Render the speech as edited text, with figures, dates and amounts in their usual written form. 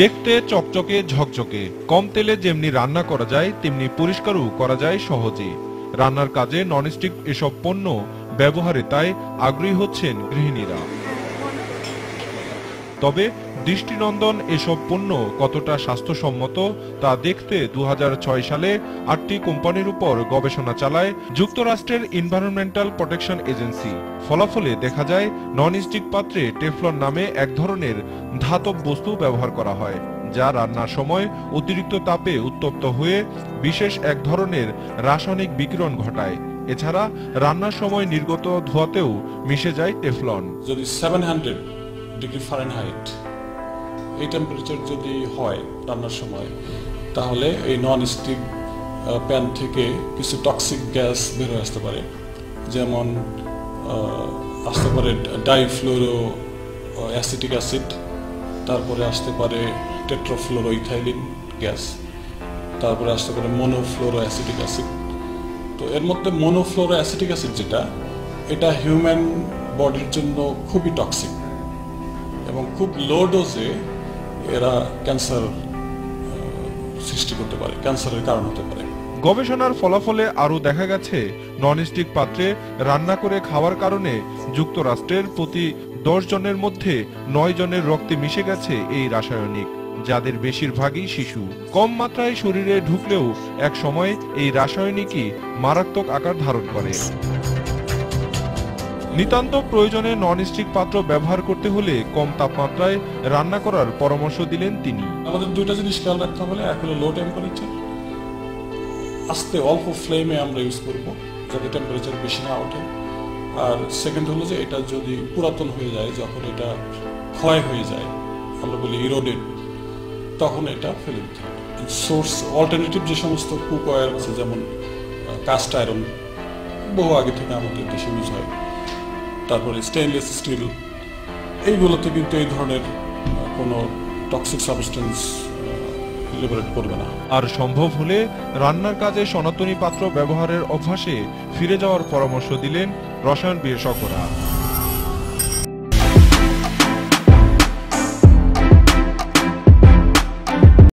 দেখতে চকচকে ঝকঝকে, কম তেলে যেমনি রান্না করা যায় তেমনি পরিষ্কারও করা যায় সহজে। রান্নার কাজে ননস্টিক এসব পণ্য ব্যবহারে তাই আগ্রহী হচ্ছেন গৃহিণীরা। তবে দৃষ্টিনন্দন এসব পণ্য কতটা স্বাস্থ্যসম্মত তা দেখতে 2006 সালে 8টি কোম্পানির উপর গবেষণা চালায় যুক্তরাষ্ট্রের এনভায়রনমেন্টাল প্রোটেকশন এজেন্সি। ফলাফলে দেখা যায় ননস্টিক পাত্রে টেফলন নামে এক ধরনের ধাতব বস্তু ব্যবহার করা হয়, যা রান্নার সময় অতিরিক্ত তাপে উত্তপ্ত হয়ে বিশেষ এক ধরনের রাসায়নিক বিকিরণ ঘটায়। এছাড়া রান্নার সময় নির্গত ধোঁয়াতেও মিশে যায় টেফলন। যদি 700 ডিগ্রি ফারেনহাইট এই টেম্পারেচার যদি হয় রান্নার সময়, তাহলে এই নন স্টিক প্যান থেকে কিছু টক্সিক গ্যাস বের হয়ে আসতে পারে। যেমন আসতে পারে ডাইফ্লোরো অ্যাসিটিক অ্যাসিড, তারপরে আসতে পারে টেট্রাফ্লোরো ইথাইলিন গ্যাস, তারপরে আসতে পারে মনোফ্লোরো অ্যাসিটিক অ্যাসিড। তো এর মধ্যে মনোফ্লোরো অ্যাসিটিক অ্যাসিড যেটা, এটা হিউম্যান বডির জন্য খুবই টক্সিক এবং খুব লো ডোজে এরা ক্যান্সার সৃষ্টি করতে পারে, ক্যান্সারের কারণ হতে পারে। গবেষণার ফলাফলে আরও দেখা গেছে ননস্টিক পাত্রে রান্না করে খাওয়ার কারণে যুক্তরাষ্ট্রের প্রতি 10 জনের মধ্যে 9 জনের রক্তে মিশে গেছে এই রাসায়নিক, যাদের বেশিরভাগই শিশু। কম মাত্রায় শরীরে ঢুকলেও এক সময় এই রাসায়নিকই মারাত্মক আকার ধারণ করে। নিতান্ত প্রয়োজনে ননস্টিক পাত্র ব্যবহার করতে হলে কম তাপমাত্রায় রান্না করার পরামর্শ দিলেন তিনি। আমাদের দুইটা জিনিস খেয়াল রাখতে হবে, এক হলো লো টেম্পারেচার, আস্তে অল্প ফ্লেমে আমরা ইউজ করব যাতে টেম্পারেচার বেশি না ওঠে। আর সেকেন্ড হলো যে এটা যদি পুরাতন হয়ে যায়, যখন এটা ক্ষয় হয়ে যায়, আমরা বলি ইরোডেড, তখন এটা ফেলে দিতে হবে। সোর্স অল্টারনেটিভ যে সমস্ত কুক অয়েল আছে, যেমন কাস্ট আয়রন, বহু আগে থেকে আমাদের দেশে ইউজ হয়, তারপরে স্টেইনলেস স্টিল, এইগুলোতে কিন্তু এই ধরনের কোনো টক্সিক সাবস্টেন্স লিবারেট করবে না। আর সম্ভব হলে রান্নার কাজে সনাতনী পাত্র ব্যবহারের অভ্যাসে ফিরে যাওয়ার পরামর্শ দিলেন রসায়ন বিশেষজ্ঞরা।